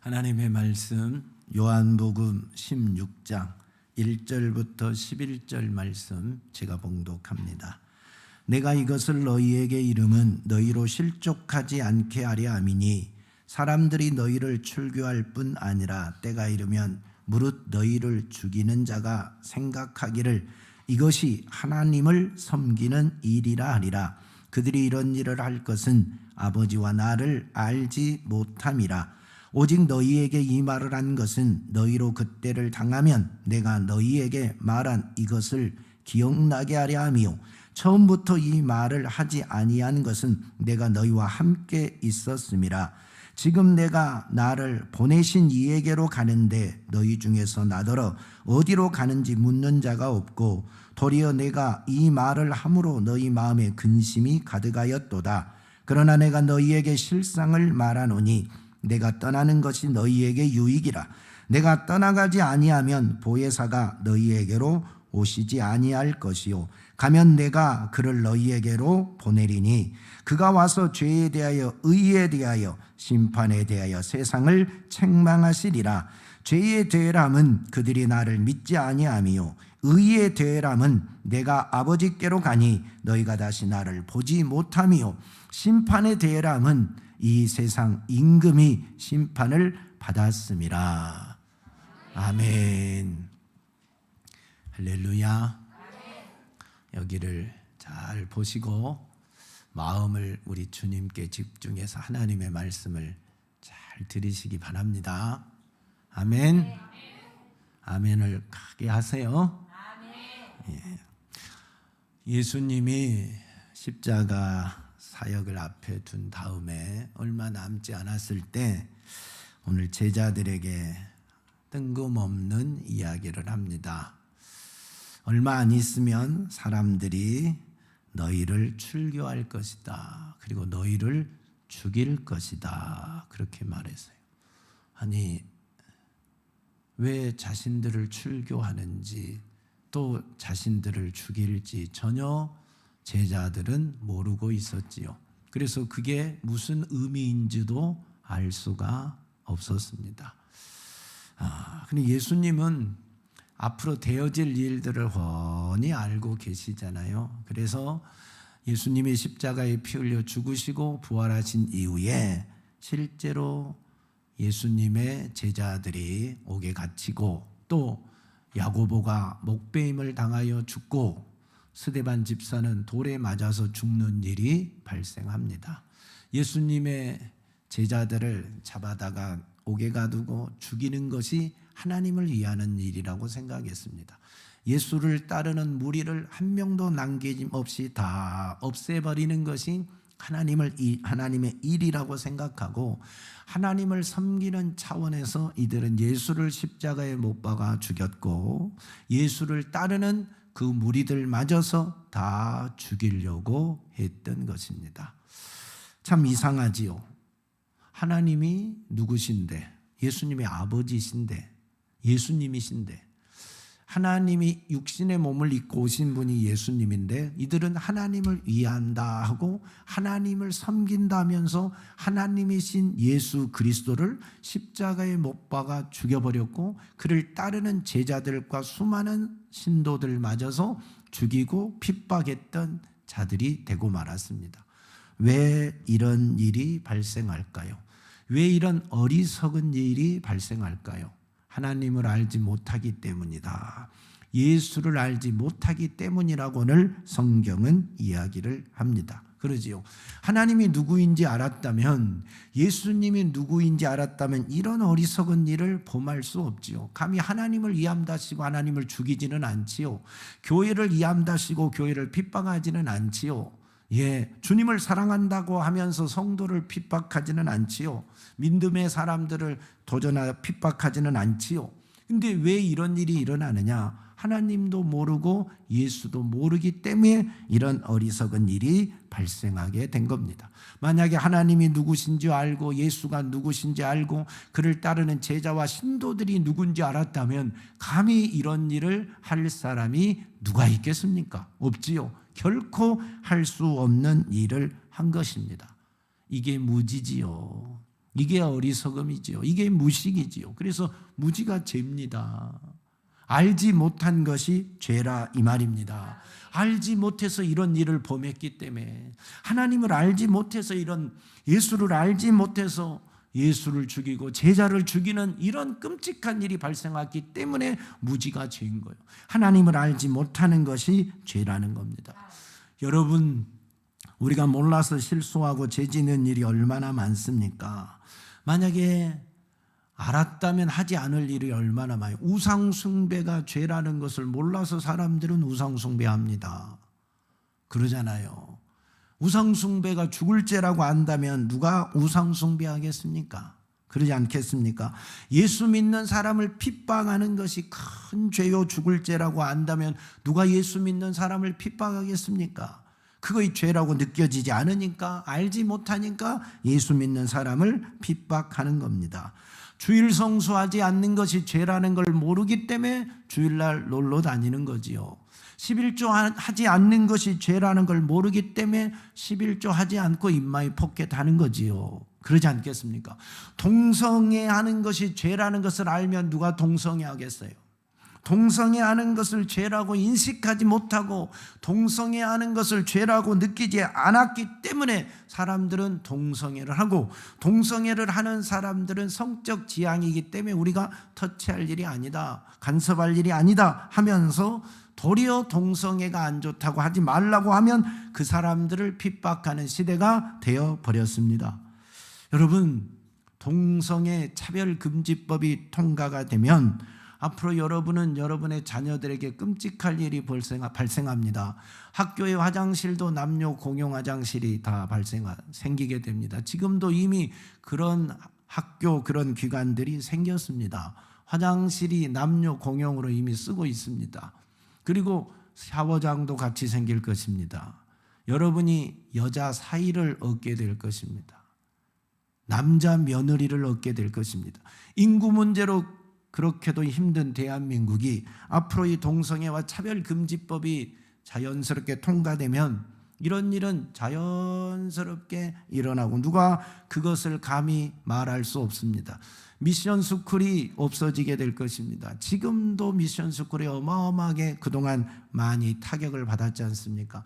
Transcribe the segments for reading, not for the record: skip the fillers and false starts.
하나님의 말씀 요한복음 16장 1절부터 11절 말씀 제가 봉독합니다. 내가 이것을 너희에게 이름은 너희로 실족하지 않게 하려 함이니 사람들이 너희를 출교할 뿐 아니라 때가 이르면 무릇 너희를 죽이는 자가 생각하기를 이것이 하나님을 섬기는 일이라 하리라. 그들이 이런 일을 할 것은 아버지와 나를 알지 못함이라. 오직 너희에게 이 말을 한 것은 너희로 그때를 당하면 내가 너희에게 말한 이것을 기억나게 하려 함이요 처음부터 이 말을 하지 아니한 것은 내가 너희와 함께 있었음이라. 지금 내가 나를 보내신 이에게로 가는데 너희 중에서 나더러 어디로 가는지 묻는 자가 없고 도리어 내가 이 말을 함으로 너희 마음에 근심이 가득하였도다. 그러나 내가 너희에게 실상을 말하노니 내가 떠나는 것이 너희에게 유익이라. 내가 떠나가지 아니하면 보혜사가 너희에게로 오시지 아니할 것이요 가면 내가 그를 너희에게로 보내리니 그가 와서 죄에 대하여 의에 대하여 심판에 대하여 세상을 책망하시리라. 죄의 대람은 그들이 나를 믿지 아니함이요 의의 대람은 내가 아버지께로 가니 너희가 다시 나를 보지 못함이요 심판의 대람은 이 세상 임금이 심판을 받았음이라. 아멘. 할렐루야. 여기를 잘 보시고 마음을 우리 주님께 집중해서 하나님의 말씀을 잘 들으시기 바랍니다. 아멘. 아멘을 크게 하세요. 예수님이 십자가 사역을 앞에 둔 다음에 얼마 남지 않았을 때 오늘 제자들에게 뜬금없는 이야기를 합니다. 얼마 안 있으면 사람들이 너희를 출교할 것이다. 그리고 너희를 죽일 것이다. 그렇게 말했어요. 아니, 왜 자신들을 출교하는지 또 자신들을 죽일지 전혀 제자들은 모르고 있었지요. 그래서 그게 무슨 의미인지도 알 수가 없었습니다. 근데 예수님은 앞으로 되어질 일들을 훤히 알고 계시잖아요. 그래서 예수님이 십자가에 피 흘려 죽으시고 부활하신 이후에 실제로 예수님의 제자들이 옥에 갇히고 또 야고보가 목베임을 당하여 죽고 스데반 집사는 돌에 맞아서 죽는 일이 발생합니다. 예수님의 제자들을 잡아다가 옥에 가두고 죽이는 것이 하나님을 위하는 일이라고 생각했습니다. 예수를 따르는 무리를 한 명도 남김없이 다 없애버리는 것이 하나님의 일이라고 생각하고 하나님을 섬기는 차원에서 이들은 예수를 십자가에 못 박아 죽였고 예수를 따르는 그 무리들 마저서 다 죽이려고 했던 것입니다. 참 이상하지요. 하나님이 누구신데 예수님의 아버지신데 예수님이신데 하나님이 육신의 몸을 입고 오신 분이 예수님인데 이들은 하나님을 위한다 하고 하나님을 섬긴다면서 하나님이신 예수 그리스도를 십자가에 못 박아 죽여버렸고 그를 따르는 제자들과 수많은 신도들 맞아서 죽이고 핍박했던 자들이 되고 말았습니다. 왜 이런 일이 발생할까요? 왜 이런 어리석은 일이 발생할까요? 하나님을 알지 못하기 때문이다. 예수를 알지 못하기 때문이라고 오늘 성경은 이야기를 합니다. 그러지요. 하나님이 누구인지 알았다면 예수님이 누구인지 알았다면 이런 어리석은 일을 범할 수 없지요. 감히 하나님을 이암다시고 하나님을 죽이지는 않지요. 교회를 이암다시고 교회를 핍박하지는 않지요. 주님을 사랑한다고 하면서 성도를 핍박하지는 않지요. 믿음의 사람들을 도전하여 핍박하지는 않지요. 근데 왜 이런 일이 일어나느냐? 하나님도 모르고 예수도 모르기 때문에 이런 어리석은 일이 발생하게 된 겁니다. 만약에 하나님이 누구신지 알고 예수가 누구신지 알고 그를 따르는 제자와 신도들이 누군지 알았다면 감히 이런 일을 할 사람이 누가 있겠습니까? 없지요. 결코 할 수 없는 일을 한 것입니다. 이게 무지지요. 이게 어리석음이지요. 이게 무식이지요. 그래서 무지가 죄입니다. 알지 못한 것이 죄라 이 말입니다. 알지 못해서 이런 일을 범했기 때문에, 하나님을 알지 못해서, 이런 예수를 알지 못해서 예수를 죽이고 제자를 죽이는 이런 끔찍한 일이 발생했기 때문에 무지가 죄인 거예요. 하나님을 알지 못하는 것이 죄라는 겁니다. 여러분, 우리가 몰라서 실수하고 죄 짓는 일이 얼마나 많습니까? 만약에 알았다면 하지 않을 일이 얼마나 많아요. 우상숭배가 죄라는 것을 몰라서 사람들은 우상숭배합니다. 그러잖아요. 우상숭배가 죽을 죄라고 안다면 누가 우상숭배하겠습니까? 그러지 않겠습니까? 예수 믿는 사람을 핍박하는 것이 큰 죄요 죽을 죄라고 안다면 누가 예수 믿는 사람을 핍박하겠습니까? 그것이 죄라고 느껴지지 않으니까, 알지 못하니까 예수 믿는 사람을 핍박하는 겁니다. 주일 성수하지 않는 것이 죄라는 걸 모르기 때문에 주일날 놀러 다니는 거지요. 11조 하지 않는 것이 죄라는 걸 모르기 때문에 11조 하지 않고 입마이 포켓하는 거지요. 그러지 않겠습니까? 동성애 하는 것이 죄라는 것을 알면 누가 동성애 하겠어요? 동성애 하는 것을 죄라고 인식하지 못하고 동성애 하는 것을 죄라고 느끼지 않았기 때문에 사람들은 동성애를 하고, 동성애를 하는 사람들은 성적 지향이기 때문에 우리가 터치할 일이 아니다, 간섭할 일이 아니다 하면서 도리어 동성애가 안 좋다고 하지 말라고 하면 그 사람들을 핍박하는 시대가 되어 버렸습니다. 여러분, 동성애 차별금지법이 통과가 되면 앞으로 여러분은 여러분의 자녀들에게 끔찍할 일이 발생합니다. 학교의 화장실도 남녀 공용 화장실이 다 생기게 됩니다. 지금도 이미 그런 학교, 그런 기관들이 생겼습니다. 화장실이 남녀 공용으로 이미 쓰고 있습니다. 그리고 샤워장도 같이 생길 것입니다. 여러분이 여자 사이를 얻게 될 것입니다. 남자 며느리를 얻게 될 것입니다. 인구 문제로 그렇게도 힘든 대한민국이 앞으로 이 동성애와 차별금지법이 자연스럽게 통과되면 이런 일은 자연스럽게 일어나고 누가 그것을 감히 말할 수 없습니다. 미션 스쿨이 없어지게 될 것입니다. 지금도 미션 스쿨이 어마어마하게 그동안 많이 타격을 받았지 않습니까?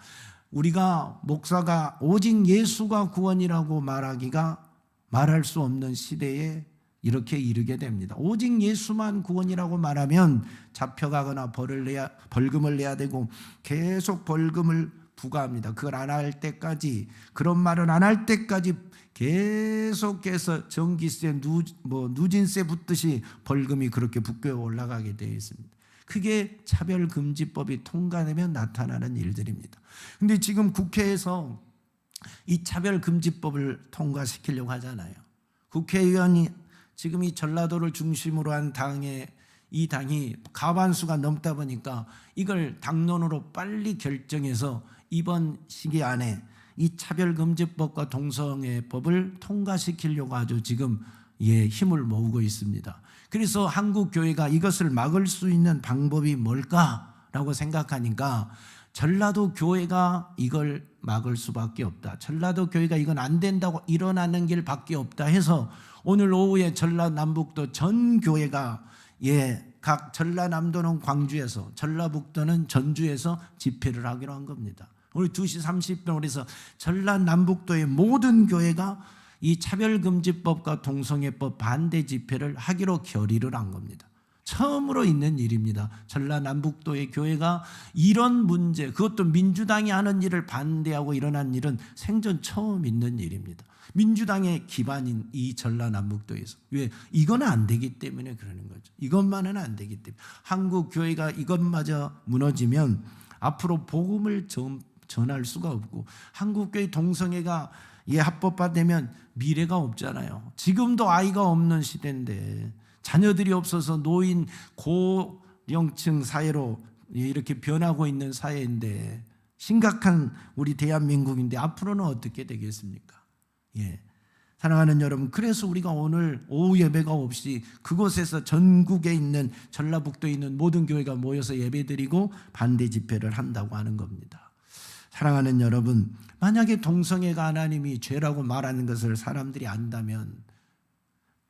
우리가 목사가 오직 예수가 구원이라고 말할 수 없는 시대에 이렇게 이르게 됩니다. 오직 예수만 구원이라고 말하면 잡혀가거나 벌금을 내야 되고 계속 벌금을 부과합니다. 그걸 안 할 때까지, 그런 말은 안 할 때까지 계속해서 전기세, 누진세 붙듯이 벌금이 그렇게 붙겨 올라가게 되어 있습니다. 그게 차별금지법이 통과되면 나타나는 일들입니다. 그런데 지금 국회에서 이 차별금지법을 통과시키려고 하잖아요. 국회의원이 지금 이 전라도를 중심으로 한 이 당이 과반수가 넘다 보니까 이걸 당론으로 빨리 결정해서 이번 시기 안에 이 차별금지법과 동성애법을 통과시키려고 아주 지금 힘을 모으고 있습니다. 그래서 한국교회가 이것을 막을 수 있는 방법이 뭘까라고 생각하니까 전라도 교회가 이걸 막을 수밖에 없다. 전라도 교회가 이건 안 된다고 일어나는 길밖에 없다 해서 오늘 오후에 전라남북도 전 교회가 각 전라남도는 광주에서, 전라북도는 전주에서 집회를 하기로 한 겁니다. 오늘 2시 30분 그래서 전라남북도의 모든 교회가 이 차별금지법과 동성애법 반대 집회를 하기로 결의를 한 겁니다. 처음으로 있는 일입니다. 전라남북도의 교회가 이런 문제, 그것도 민주당이 하는 일을 반대하고 일어난 일은 생전 처음 있는 일입니다. 민주당의 기반인 이 전라남북도에서. 왜? 이건 안 되기 때문에 그러는 거죠. 이것만은 안 되기 때문에. 한국 교회가 이것마저 무너지면 앞으로 복음을 전할 수가 없고, 한국 교회 동성애가 합법화되면 미래가 없잖아요. 지금도 아이가 없는 시대인데, 자녀들이 없어서 노인 고령층 사회로 이렇게 변하고 있는 사회인데, 심각한 우리 대한민국인데 앞으로는 어떻게 되겠습니까? 사랑하는 여러분, 그래서 우리가 오늘 오후 예배가 없이 그곳에서 전국에 있는 전라북도에 있는 모든 교회가 모여서 예배드리고 반대 집회를 한다고 하는 겁니다. 사랑하는 여러분, 만약에 동성애가 하나님이 죄라고 말하는 것을 사람들이 안다면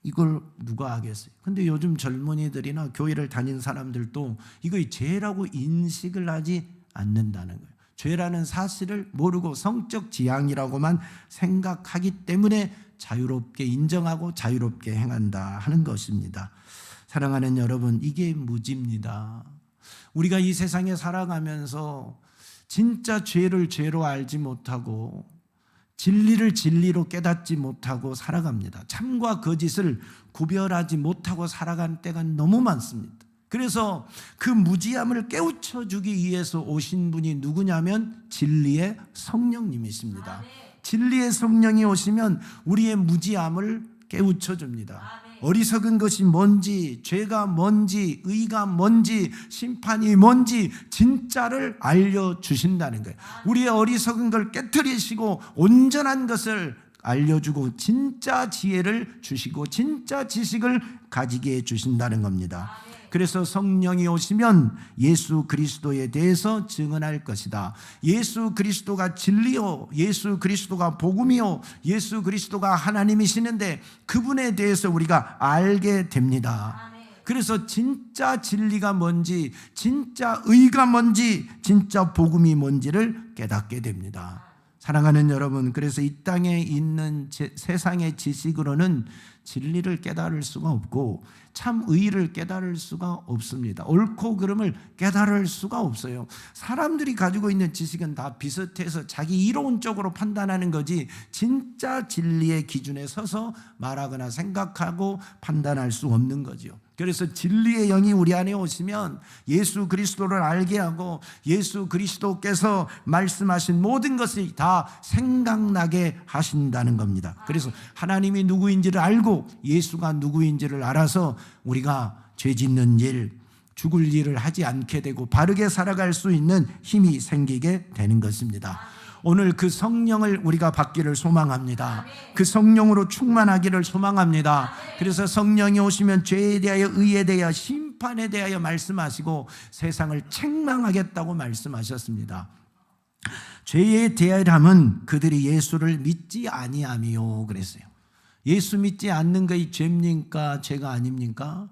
이걸 누가 하겠어요? 근데 요즘 젊은이들이나 교회를 다닌 사람들도 이거 죄라고 인식을 하지 않는다는 거예요. 죄라는 사실을 모르고 성적 지향이라고만 생각하기 때문에 자유롭게 인정하고 자유롭게 행한다 하는 것입니다. 사랑하는 여러분, 이게 무지입니다. 우리가 이 세상에 살아가면서 진짜 죄를 죄로 알지 못하고 진리를 진리로 깨닫지 못하고 살아갑니다. 참과 거짓을 구별하지 못하고 살아간 때가 너무 많습니다. 그래서 그 무지함을 깨우쳐 주기 위해서 오신 분이 누구냐면 진리의 성령님이십니다. 진리의 성령이 오시면 우리의 무지함을 깨우쳐 줍니다. 어리석은 것이 뭔지, 죄가 뭔지, 의가 뭔지, 심판이 뭔지 진짜를 알려주신다는 거예요. 우리의 어리석은 걸 깨트리시고 온전한 것을 알려주고 진짜 지혜를 주시고 진짜 지식을 가지게 해주신다는 겁니다. 그래서 성령이 오시면 예수 그리스도에 대해서 증언할 것이다. 예수 그리스도가 진리요, 예수 그리스도가 복음이요, 예수 그리스도가 하나님이시는데 그분에 대해서 우리가 알게 됩니다. 그래서 진짜 진리가 뭔지, 진짜 의가 뭔지, 진짜 복음이 뭔지를 깨닫게 됩니다. 사랑하는 여러분, 그래서 이 땅에 있는 세상의 지식으로는 진리를 깨달을 수가 없고 참 의를 깨달을 수가 없습니다. 옳고 그름을 깨달을 수가 없어요. 사람들이 가지고 있는 지식은 다 비슷해서 자기 이론적으로 판단하는 거지 진짜 진리의 기준에 서서 말하거나 생각하고 판단할 수 없는 거죠. 그래서 진리의 영이 우리 안에 오시면 예수 그리스도를 알게 하고 예수 그리스도께서 말씀하신 모든 것이 다 생각나게 하신다는 겁니다. 그래서 하나님이 누구인지를 알고 예수가 누구인지를 알아서 우리가 죄 짓는 일, 죽을 일을 하지 않게 되고 바르게 살아갈 수 있는 힘이 생기게 되는 것입니다. 오늘 그 성령을 우리가 받기를 소망합니다. 그 성령으로 충만하기를 소망합니다. 그래서 성령이 오시면 죄에 대하여, 의에 대하여, 심판에 대하여 말씀하시고 세상을 책망하겠다고 말씀하셨습니다. 죄에 대하여라면 그들이 예수를 믿지 아니함이요 그랬어요. 예수 믿지 않는 것이 죄입니까? 죄가 아닙니까?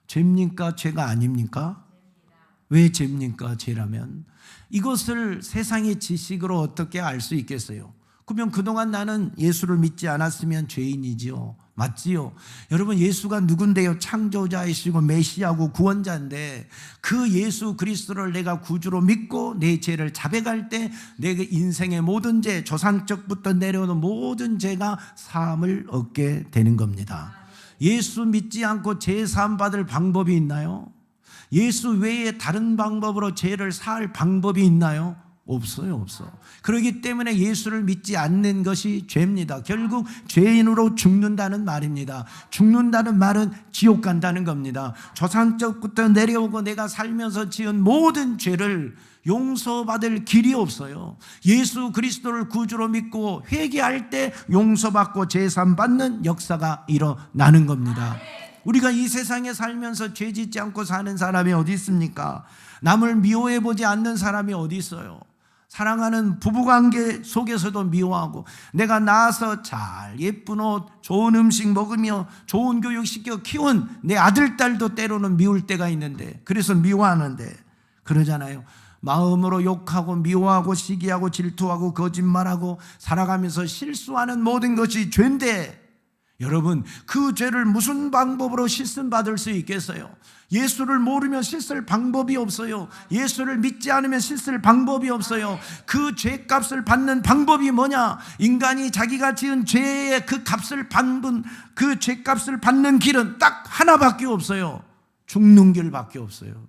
죄입니까? 죄가 아닙니까? 왜 죄입니까? 죄라면 이것을 세상의 지식으로 어떻게 알 수 있겠어요? 그러면 그동안 나는 예수를 믿지 않았으면 죄인이지요. 맞지요? 여러분, 예수가 누군데요? 창조자이시고 메시아고 구원자인데 그 예수 그리스도를 내가 구주로 믿고 내 죄를 자백할 때 내 인생의 모든 죄, 조상적부터 내려오는 모든 죄가 사함을 얻게 되는 겁니다. 예수 믿지 않고 죄 사함 받을 방법이 있나요? 예수 외에 다른 방법으로 죄를 사할 방법이 있나요? 없어요, 없어. 그렇기 때문에 예수를 믿지 않는 것이 죄입니다. 결국 죄인으로 죽는다는 말입니다. 죽는다는 말은 지옥 간다는 겁니다. 조상적부터 내려오고 내가 살면서 지은 모든 죄를 용서받을 길이 없어요. 예수 그리스도를 구주로 믿고 회개할 때 용서받고 제산 받는 역사가 일어나는 겁니다. 우리가 이 세상에 살면서 죄 짓지 않고 사는 사람이 어디 있습니까? 남을 미워해 보지 않는 사람이 어디 있어요? 사랑하는 부부관계 속에서도 미워하고 내가 낳아서 잘 예쁜 옷, 좋은 음식 먹으며 좋은 교육 시켜 키운 내 아들, 딸도 때로는 미울 때가 있는데 그래서 미워하는데 그러잖아요. 마음으로 욕하고 미워하고 시기하고 질투하고 거짓말하고 살아가면서 실수하는 모든 것이 죄인데 여러분, 그 죄를 무슨 방법으로 씻음 받을 수 있겠어요? 예수를 모르면 씻을 방법이 없어요. 예수를 믿지 않으면 씻을 방법이 없어요. 그 죄값을 받는 방법이 뭐냐? 인간이 자기가 지은 죄의 그 값을 받는, 그 죄값을 받는 길은 딱 하나밖에 없어요. 죽는 길밖에 없어요.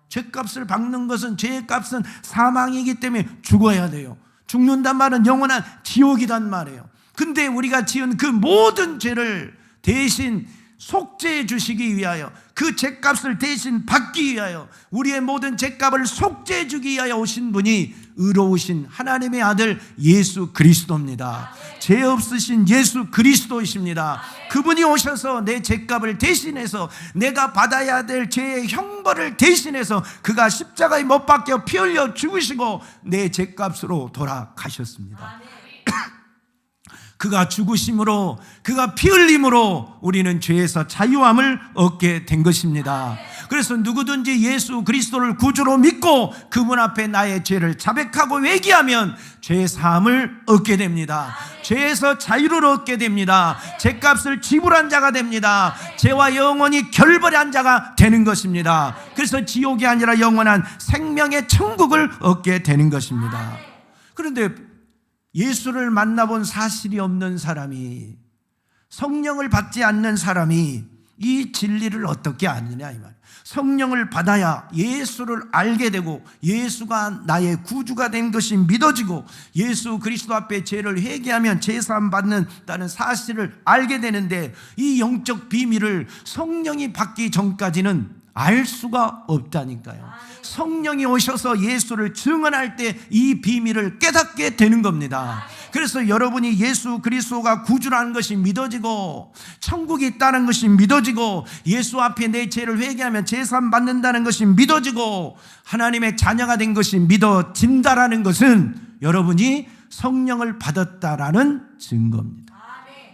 죄값을 받는 것은, 죄의 값은 사망이기 때문에 죽어야 돼요. 죽는단 말은 영원한 지옥이란 말이에요. 근데 우리가 지은 그 모든 죄를 대신 속죄해 주시기 위하여, 그 죄값을 대신 받기 위하여, 우리의 모든 죄값을 속죄해 주기 위하여 오신 분이 의로우신 하나님의 아들 예수 그리스도입니다. 죄 없으신 예수 그리스도이십니다. 그분이 오셔서 내 죄값을 대신해서, 내가 받아야 될 죄의 형벌을 대신해서 그가 십자가에 못 박혀 피 흘려 죽으시고 내 죄값으로 돌아가셨습니다. 그가 죽으심으로, 그가 피 흘림으로 우리는 죄에서 자유함을 얻게 된 것입니다. 그래서 누구든지 예수 그리스도를 구주로 믿고 그분 앞에 나의 죄를 자백하고 회개하면 죄 사함을 얻게 됩니다. 죄에서 자유를 얻게 됩니다. 죄값을 지불한 자가 됩니다. 죄와 영원히 결별한 자가 되는 것입니다. 그래서 지옥이 아니라 영원한 생명의 천국을 얻게 되는 것입니다. 그런데 예수를 만나본 사실이 없는 사람이, 성령을 받지 않는 사람이 이 진리를 어떻게 아느냐 이 말이에요. 성령을 받아야 예수를 알게 되고 예수가 나의 구주가 된 것이 믿어지고 예수 그리스도 앞에 죄를 회개하면 제사함 받는다는 사실을 알게 되는데, 이 영적 비밀을 성령이 받기 전까지는 알 수가 없다니까요. 성령이 오셔서 예수를 증언할 때 이 비밀을 깨닫게 되는 겁니다. 그래서 여러분이 예수 그리스도가 구주라는 것이 믿어지고 천국이 있다는 것이 믿어지고 예수 앞에 내 죄를 회개하면 제사함 받는다는 것이 믿어지고 하나님의 자녀가 된 것이 믿어진다라는 것은 여러분이 성령을 받았다라는 증거입니다.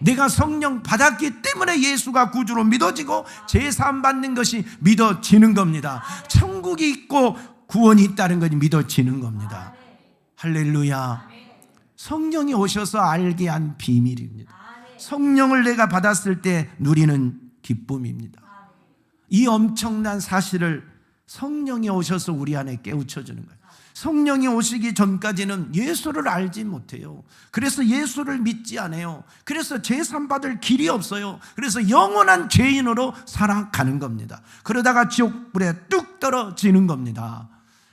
내가 성령 받았기 때문에 예수가 구주로 믿어지고 제사함 받는 것이 믿어지는 겁니다. 천국이 있고 구원이 있다는 것이 믿어지는 겁니다. 할렐루야. 성령이 오셔서 알게 한 비밀입니다. 성령을 내가 받았을 때 누리는 기쁨입니다. 이 엄청난 사실을 성령이 오셔서 우리 안에 깨우쳐주는 거예요. 성령이 오시기 전까지는 예수를 알지 못해요. 그래서 예수를 믿지 않아요. 그래서 제사 받을 길이 없어요. 그래서 영원한 죄인으로 살아가는 겁니다. 그러다가 지옥불에 뚝 떨어지는 겁니다.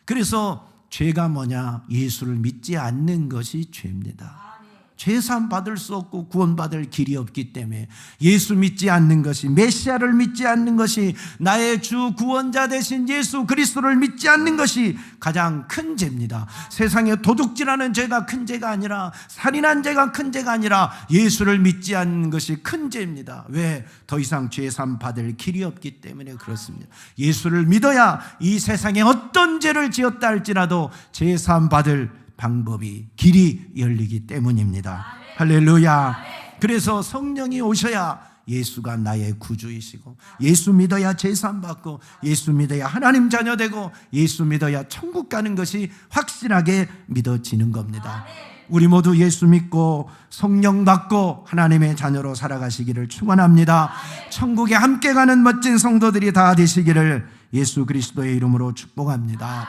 그래서 죄가 뭐냐? 예수를 믿지 않는 것이 죄입니다. 죄사함 받을 수 없고 구원받을 길이 없기 때문에 예수 믿지 않는 것이, 메시아를 믿지 않는 것이, 나의 주 구원자 되신 예수 그리스도를 믿지 않는 것이 가장 큰 죄입니다. 세상에 도둑질하는 죄가 큰 죄가 아니라, 살인한 죄가 큰 죄가 아니라 예수를 믿지 않는 것이 큰 죄입니다. 왜? 더 이상 죄사함 받을 길이 없기 때문에 그렇습니다. 예수를 믿어야 이 세상에 어떤 죄를 지었다 할지라도 죄사함 받을 방법이, 길이 열리기 때문입니다. 할렐루야. 그래서 성령이 오셔야 예수가 나의 구주이시고, 예수 믿어야 제사함 받고, 예수 믿어야 하나님 자녀 되고, 예수 믿어야 천국 가는 것이 확실하게 믿어지는 겁니다. 우리 모두 예수 믿고 성령 받고 하나님의 자녀로 살아가시기를 축원합니다. 천국에 함께 가는 멋진 성도들이 다 되시기를 예수 그리스도의 이름으로 축복합니다.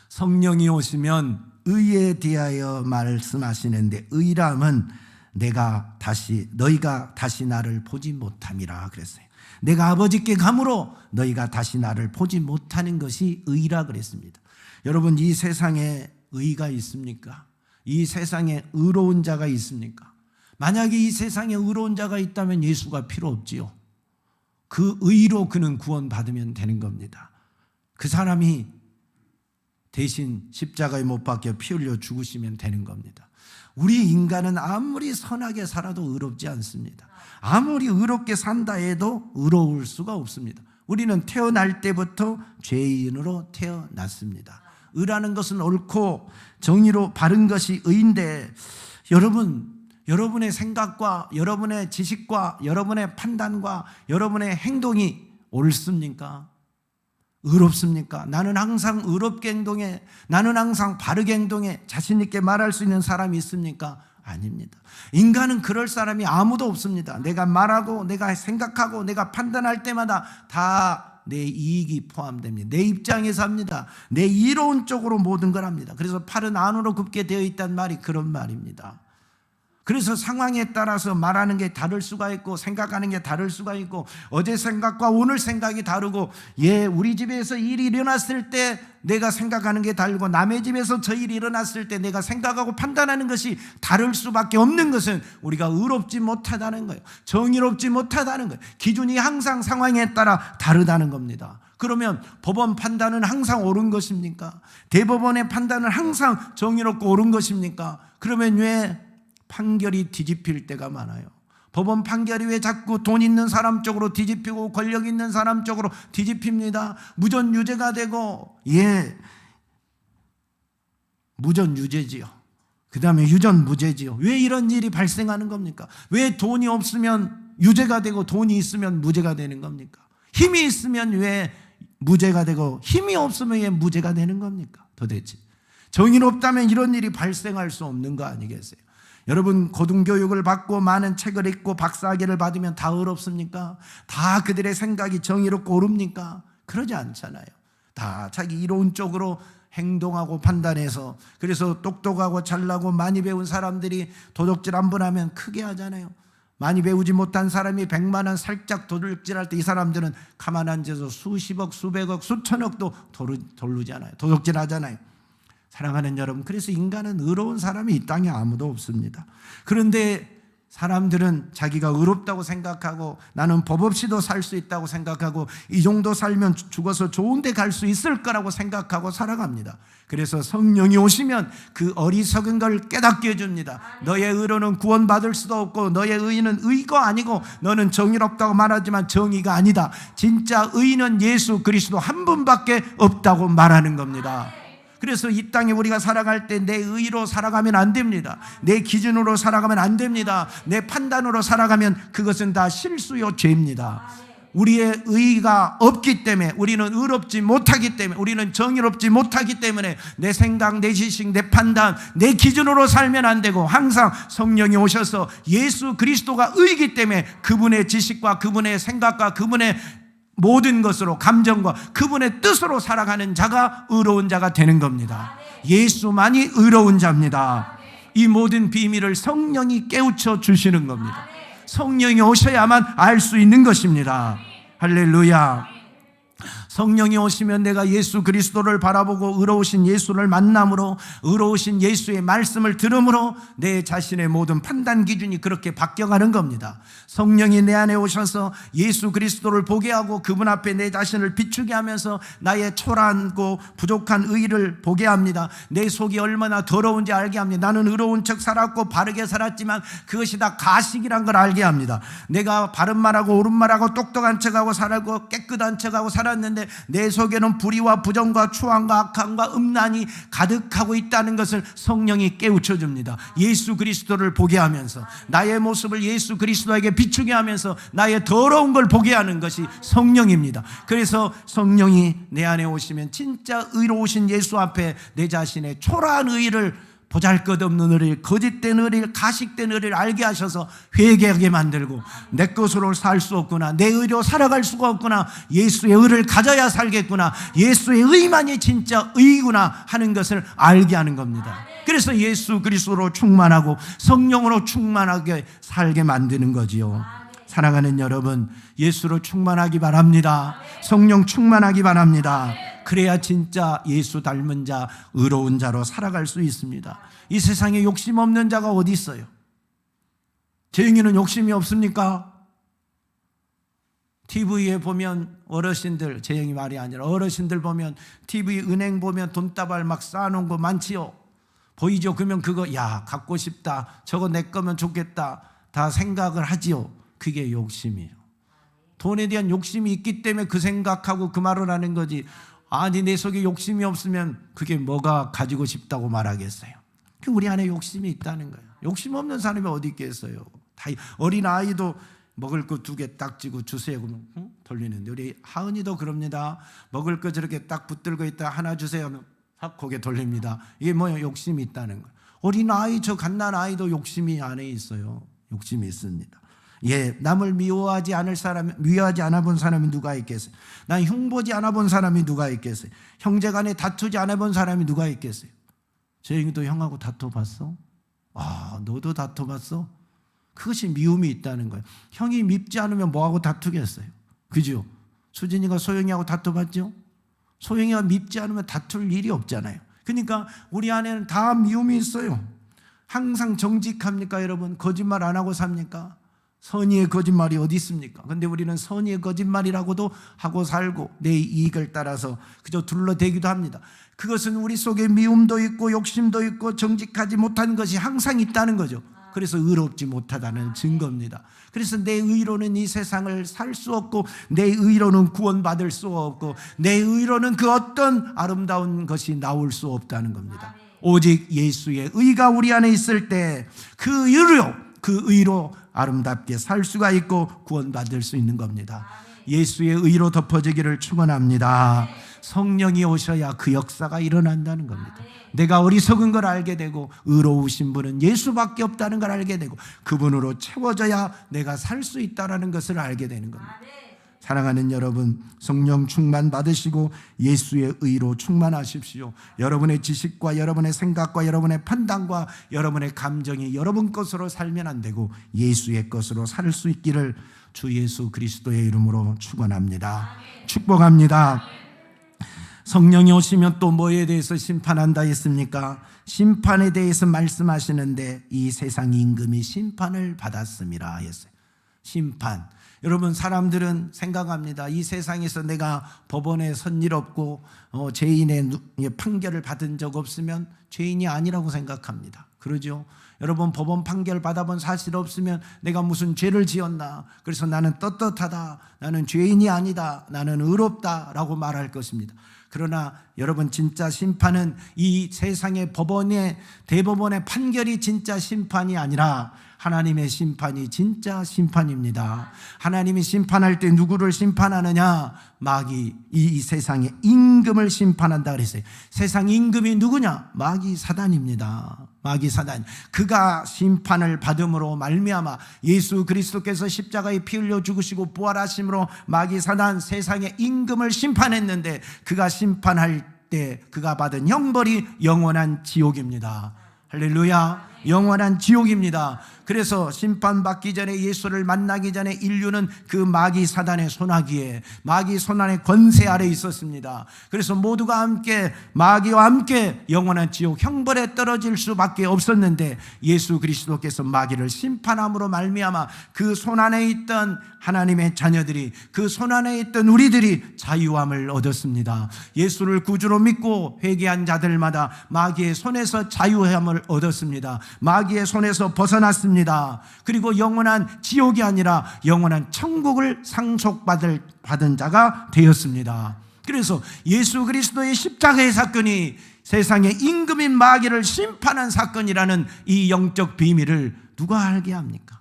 성령이 오시면 의에 대하여 말씀하시는데, 의람은 너희가 다시 나를 보지 못함이라 그랬어요. 내가 아버지께 감으로 너희가 다시 나를 보지 못하는 것이 의라 그랬습니다. 여러분, 이 세상에 의가 있습니까? 이 세상에 의로운 자가 있습니까? 만약에 이 세상에 의로운 자가 있다면 예수가 필요 없지요. 그 의로 그는 구원받으면 되는 겁니다. 그 사람이 대신 십자가에 못 박혀 피 흘려 죽으시면 되는 겁니다. 우리 인간은 아무리 선하게 살아도 의롭지 않습니다. 아무리 의롭게 산다 해도 의로울 수가 없습니다. 우리는 태어날 때부터 죄인으로 태어났습니다. 의라는 것은 옳고 정의로 바른 것이 의인데, 여러분의 생각과 여러분의 지식과 여러분의 판단과 여러분의 행동이 옳습니까? 의롭습니까? 나는 항상 의롭게 행동해, 나는 항상 바르게 행동해, 자신 있게 말할 수 있는 사람이 있습니까? 아닙니다. 인간은 그럴 사람이 아무도 없습니다. 내가 말하고 내가 생각하고 내가 판단할 때마다 다 내 이익이 포함됩니다. 내 입장에서 합니다. 내 이로운 쪽으로 모든 걸 합니다. 그래서 팔은 안으로 굽게 되어 있다는 말이 그런 말입니다. 그래서 상황에 따라서 말하는 게 다를 수가 있고 생각하는 게 다를 수가 있고, 어제 생각과 오늘 생각이 다르고, 우리 집에서 일이 일어났을 때 내가 생각하는 게 다르고, 남의 집에서 저 일이 일어났을 때 내가 생각하고 판단하는 것이 다를 수밖에 없는 것은 우리가 의롭지 못하다는 거예요. 정의롭지 못하다는 거예요. 기준이 항상 상황에 따라 다르다는 겁니다. 그러면 법원 판단은 항상 옳은 것입니까? 대법원의 판단은 항상 정의롭고 옳은 것입니까? 그러면 왜 판결이 뒤집힐 때가 많아요? 법원 판결이 왜 자꾸 돈 있는 사람 쪽으로 뒤집히고 권력 있는 사람 쪽으로 뒤집힙니다. 무전유죄가 되고, 무전유죄지요. 그 다음에 유전무죄지요. 왜 이런 일이 발생하는 겁니까? 왜 돈이 없으면 유죄가 되고 돈이 있으면 무죄가 되는 겁니까? 힘이 있으면 왜 무죄가 되고 힘이 없으면 왜 무죄가 되는 겁니까? 도대체 정의롭다면 이런 일이 발생할 수 없는 거 아니겠어요? 여러분, 고등교육을 받고 많은 책을 읽고 박사학위를 받으면 다 의롭습니까? 다 그들의 생각이 정의롭고 옳습니까? 그러지 않잖아요. 다 자기 이로운 쪽으로 행동하고 판단해서, 그래서 똑똑하고 잘나고 많이 배운 사람들이 도둑질 한 번 하면 크게 하잖아요. 많이 배우지 못한 사람이 100만 원 살짝 도둑질할 때 이 사람들은 가만 앉아서 수십억, 수백억, 수천억도 도둑질하잖아요. 도둑질하잖아요. 사랑하는 여러분, 그래서 인간은 의로운 사람이 이 땅에 아무도 없습니다. 그런데 사람들은 자기가 의롭다고 생각하고 나는 법 없이도 살 수 있다고 생각하고 이 정도 살면 죽어서 좋은 데 갈 수 있을 거라고 생각하고 살아갑니다. 그래서 성령이 오시면 그 어리석은 걸 깨닫게 해줍니다. 너의 의로는 구원받을 수도 없고 너의 의는 의가 아니고 너는 정의롭다고 말하지만 정의가 아니다. 진짜 의는 예수 그리스도 한 분밖에 없다고 말하는 겁니다. 그래서 이 땅에 우리가 살아갈 때 내 의로 살아가면 안 됩니다. 내 기준으로 살아가면 안 됩니다. 내 판단으로 살아가면 그것은 다 실수요 죄입니다. 우리의 의가 없기 때문에, 우리는 의롭지 못하기 때문에, 우리는 정의롭지 못하기 때문에 내 생각, 내 지식, 내 판단, 내 기준으로 살면 안 되고 항상 성령이 오셔서 예수 그리스도가 의이기 때문에 그분의 지식과 그분의 생각과 그분의 모든 것으로, 감정과 그분의 뜻으로 살아가는 자가 의로운 자가 되는 겁니다. 예수만이 의로운 자입니다. 이 모든 비밀을 성령이 깨우쳐 주시는 겁니다. 성령이 오셔야만 알 수 있는 것입니다. 할렐루야. 성령이 오시면 내가 예수 그리스도를 바라보고 의로우신 예수를 만남으로, 의로우신 예수의 말씀을 들음으로 내 자신의 모든 판단 기준이 그렇게 바뀌어가는 겁니다. 성령이 내 안에 오셔서 예수 그리스도를 보게 하고 그분 앞에 내 자신을 비추게 하면서 나의 초라하고 부족한 의를 보게 합니다. 내 속이 얼마나 더러운지 알게 합니다. 나는 의로운 척 살았고 바르게 살았지만 그것이 다 가식이란 걸 알게 합니다. 내가 바른 말하고 옳은 말하고 똑똑한 척하고 살았고 깨끗한 척하고 살았는데 내 속에는 불의와 부정과 추함과 악함과 음란이 가득하고 있다는 것을 성령이 깨우쳐 줍니다. 예수 그리스도를 보게 하면서 나의 모습을 예수 그리스도에게 비추게 하면서 나의 더러운 걸 보게 하는 것이 성령입니다. 그래서 성령이 내 안에 오시면 진짜 의로우신 예수 앞에 내 자신의 초라한 의를, 보잘것없는 의를, 거짓된 의를, 가식된 의를 알게 하셔서 회개하게 만들고 내 것으로 살 수 없구나, 내 의로 살아갈 수가 없구나, 예수의 의를 가져야 살겠구나, 예수의 의만이 진짜 의구나 하는 것을 알게 하는 겁니다. 그래서 예수 그리스도로 충만하고 성령으로 충만하게 살게 만드는 거지요. 사랑하는 여러분, 예수로 충만하기 바랍니다. 성령 충만하기 바랍니다. 그래야 진짜 예수 닮은 자, 의로운 자로 살아갈 수 있습니다. 이 세상에 욕심 없는 자가 어디 있어요? 재영이는 욕심이 없습니까? TV에 보면 어르신들, 재영이 말이 아니라 어르신들 보면 TV 은행 보면 돈다발 막 쌓아놓은 거 많지요. 보이죠? 그러면 그거 야 갖고 싶다, 저거 내 거면 좋겠다 다 생각을 하지요. 그게 욕심이에요. 돈에 대한 욕심이 있기 때문에 그 생각하고 그 말을 하는 거지. 아니 내 속에 욕심이 없으면 그게 뭐가 가지고 싶다고 말하겠어요? 우리 안에 욕심이 있다는 거예요. 욕심 없는 사람이 어디 있겠어요? 다 어린 아이도 먹을 거 2개 딱 쥐고 주세요 그러면 돌리는데, 우리 하은이도 그럽니다. 먹을 거 저렇게 딱 붙들고 있다 하나 주세요 하면 확 고개 돌립니다. 이게 뭐예요? 욕심이 있다는 거예요. 어린 아이, 저 갓난 아이도 욕심이 안에 있어요. 욕심이 있습니다. 예, 남을 미워하지 않을 사람, 미워하지 않아 본 사람이 누가 있겠어요? 난 흉보지 않아 본 사람이 누가 있겠어요? 형제간에 다투지 않아 본 사람이 누가 있겠어요? 재영이도 형하고 다퉈봤어? 아, 너도 다퉈봤어? 그것이 미움이 있다는 거예요. 형이 밉지 않으면 뭐하고 다투겠어요? 그죠? 수진이가 소영이하고 다퉈봤죠? 소영이가 밉지 않으면 다툴 일이 없잖아요. 그러니까 우리 안에는 다 미움이 있어요. 항상 정직합니까 여러분? 거짓말 안 하고 삽니까? 선의의 거짓말이 어디 있습니까? 그런데 우리는 선의의 거짓말이라고도 하고 살고 내 이익을 따라서 그저 둘러대기도 합니다. 그것은 우리 속에 미움도 있고 욕심도 있고 정직하지 못한 것이 항상 있다는 거죠. 그래서 의롭지 못하다는 증거입니다. 그래서 내 의로는 이 세상을 살 수 없고 내 의로는 구원받을 수 없고 내 의로는 그 어떤 아름다운 것이 나올 수 없다는 겁니다. 오직 예수의 의가 우리 안에 있을 때 그 의로 아름답게 살 수가 있고 구원받을 수 있는 겁니다. 예수의 의로 덮어지기를 축원합니다. 성령이 오셔야 그 역사가 일어난다는 겁니다. 내가 어리석은 걸 알게 되고 의로우신 분은 예수밖에 없다는 걸 알게 되고 그분으로 채워져야 내가 살 수 있다는 것을 알게 되는 겁니다. 사랑하는 여러분, 성령 충만 받으시고 예수의 의로 충만하십시오. 여러분의 지식과 여러분의 생각과 여러분의 판단과 여러분의 감정이 여러분 것으로 살면 안 되고 예수의 것으로 살 수 있기를 주 예수 그리스도의 이름으로 축원합니다. 축복합니다. 성령이 오시면 또 뭐에 대해서 심판한다 했습니까? 심판에 대해서 말씀하시는데 이 세상 임금이 심판을 받았음이라 했어요. 심판. 여러분, 사람들은 생각합니다. 이 세상에서 내가 법원에 선 일 없고 죄인의 판결을 받은 적 없으면 죄인이 아니라고 생각합니다. 그러죠? 여러분, 법원 판결 받아본 사실 없으면 내가 무슨 죄를 지었나, 그래서 나는 떳떳하다, 나는 죄인이 아니다, 나는 의롭다 라고 말할 것입니다. 그러나 여러분, 진짜 심판은 이 세상의 법원의 대법원의 판결이 진짜 심판이 아니라 하나님의 심판이 진짜 심판입니다. 하나님이 심판할 때 누구를 심판하느냐? 마귀, 이 세상의 임금을 심판한다 그랬어요. 세상 임금이 누구냐? 마귀 사단입니다. 마귀 사단. 그가 심판을 받음으로 말미암아 예수 그리스도께서 십자가에 피 흘려 죽으시고 부활하심으로 마귀 사단 세상의 임금을 심판했는데 그가 심판할 때 그가 받은 형벌이 영원한 지옥입니다. 할렐루야. 영원한 지옥입니다. 그래서 심판받기 전에, 예수를 만나기 전에 인류는 그 마귀 사단의 손아귀에, 마귀 손안의 권세 아래 있었습니다. 그래서 모두가 함께 마귀와 함께 영원한 지옥 형벌에 떨어질 수밖에 없었는데 예수 그리스도께서 마귀를 심판함으로 말미암아 그 손안에 있던 하나님의 자녀들이, 그 손안에 있던 우리들이 자유함을 얻었습니다. 예수를 구주로 믿고 회개한 자들마다 마귀의 손에서 자유함을 얻었습니다. 마귀의 손에서 벗어났습니다. 그리고 영원한 지옥이 아니라 영원한 천국을 상속받은 자가 되었습니다. 그래서 예수 그리스도의 십자가의 사건이 세상의 임금인 마귀를 심판한 사건이라는 이 영적 비밀을 누가 알게 합니까?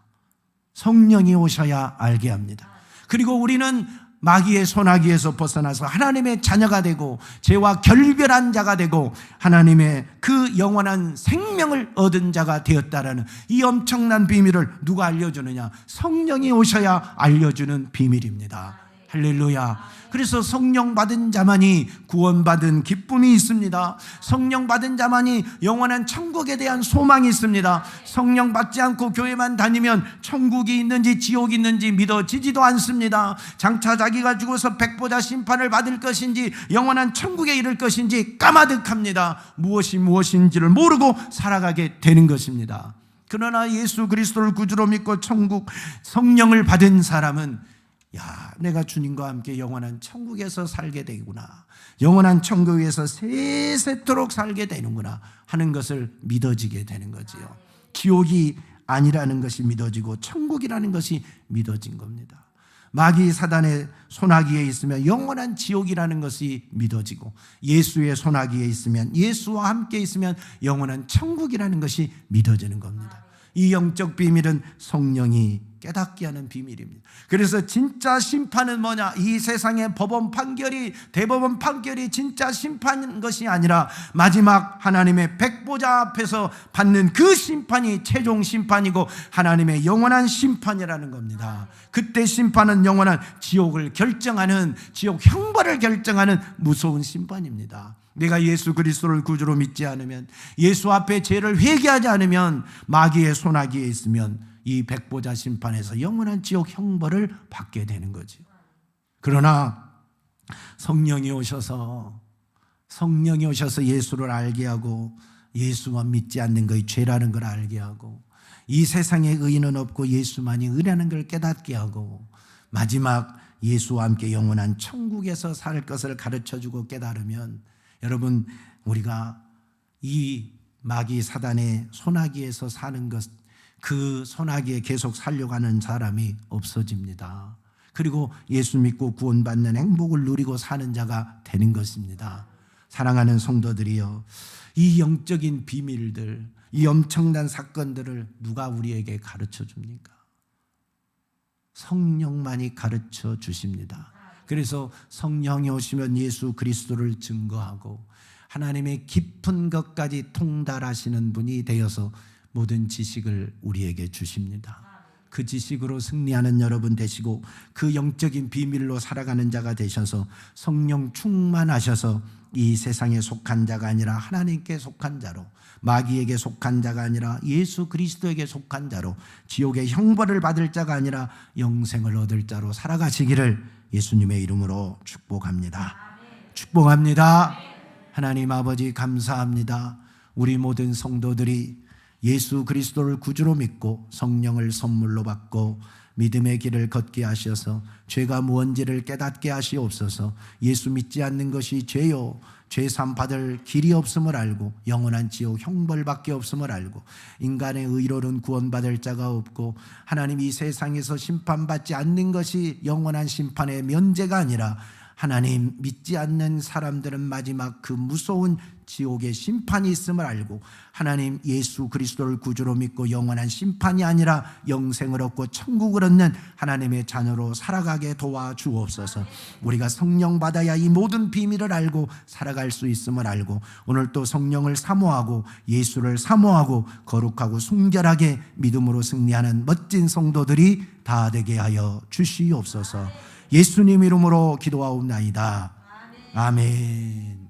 성령이 오셔야 알게 합니다. 그리고 우리는 마귀의 손아귀에서 벗어나서 하나님의 자녀가 되고 죄와 결별한 자가 되고 하나님의 그 영원한 생명을 얻은 자가 되었다라는 이 엄청난 비밀을 누가 알려주느냐? 성령이 오셔야 알려주는 비밀입니다. 할렐루야. 그래서 성령 받은 자만이 구원받은 기쁨이 있습니다. 성령 받은 자만이 영원한 천국에 대한 소망이 있습니다. 성령 받지 않고 교회만 다니면 천국이 있는지 지옥이 있는지 믿어지지도 않습니다. 장차 자기가 죽어서 백보자 심판을 받을 것인지 영원한 천국에 이를 것인지 까마득합니다. 무엇이 무엇인지를 모르고 살아가게 되는 것입니다. 그러나 예수 그리스도를 구주로 믿고 천국 성령을 받은 사람은 내가 주님과 함께 영원한 천국에서 살게 되구나, 영원한 천국에서 세세토록 살게 되는구나 하는 것을 믿어지게 되는 거지요. 지옥이 아니라는 것이 믿어지고 천국이라는 것이 믿어진 겁니다. 마귀 사단의 손아귀에 있으면 영원한 지옥이라는 것이 믿어지고 예수의 손아귀에 있으면, 예수와 함께 있으면 영원한 천국이라는 것이 믿어지는 겁니다. 이 영적 비밀은 성령이 깨닫게 하는 비밀입니다. 그래서 진짜 심판은 뭐냐? 이 세상의 법원 판결이, 대법원 판결이 진짜 심판인 것이 아니라 마지막 하나님의 백보자 앞에서 받는 그 심판이 최종 심판이고 하나님의 영원한 심판이라는 겁니다. 그때 심판은 영원한 지옥을 결정하는, 지옥 형벌을 결정하는 무서운 심판입니다. 내가 예수 그리스도를 구주로 믿지 않으면, 예수 앞에 죄를 회개하지 않으면, 마귀의 손아귀에 있으면 이 백보자 심판에서 영원한 지옥 형벌을 받게 되는 거죠. 그러나 성령이 오셔서 예수를 알게 하고 예수만 믿지 않는 것이 죄라는 걸 알게 하고 이 세상에 의인은 없고 예수만이 의라는 걸 깨닫게 하고 마지막 예수와 함께 영원한 천국에서 살 것을 가르쳐주고 깨달으면, 여러분, 우리가 이 마귀 사단의 손아귀에서 사는 것, 그 손아귀에 계속 살려고 하는 사람이 없어집니다. 그리고 예수 믿고 구원받는 행복을 누리고 사는 자가 되는 것입니다. 사랑하는 성도들이여, 이 영적인 비밀들, 이 엄청난 사건들을 누가 우리에게 가르쳐 줍니까? 성령만이 가르쳐 주십니다. 그래서 성령이 오시면 예수 그리스도를 증거하고 하나님의 깊은 것까지 통달하시는 분이 되어서 모든 지식을 우리에게 주십니다. 그 지식으로 승리하는 여러분 되시고 그 영적인 비밀로 살아가는 자가 되셔서 성령 충만하셔서 이 세상에 속한 자가 아니라 하나님께 속한 자로, 마귀에게 속한 자가 아니라 예수 그리스도에게 속한 자로, 지옥의 형벌을 받을 자가 아니라 영생을 얻을 자로 살아가시기를 예수님의 이름으로 축복합니다. 축복합니다. 하나님 아버지 감사합니다. 우리 모든 성도들이 예수 그리스도를 구주로 믿고 성령을 선물로 받고 믿음의 길을 걷게 하셔서 죄가 무언지를 깨닫게 하시옵소서. 예수 믿지 않는 것이 죄요, 죄삼 받을 길이 없음을 알고 영원한 지옥 형벌밖에 없음을 알고 인간의 의로는 구원받을 자가 없고 하나님 이 세상에서 심판받지 않는 것이 영원한 심판의 면제가 아니라 하나님 믿지 않는 사람들은 마지막 그 무서운 지옥의 심판이 있음을 알고 하나님 예수 그리스도를 구주로 믿고 영원한 심판이 아니라 영생을 얻고 천국을 얻는 하나님의 자녀로 살아가게 도와주옵소서. 우리가 성령 받아야 이 모든 비밀을 알고 살아갈 수 있음을 알고 오늘 또 성령을 사모하고 예수를 사모하고 거룩하고 순결하게 믿음으로 승리하는 멋진 성도들이 다 되게 하여 주시옵소서. 예수님 이름으로 기도하옵나이다. 아멘.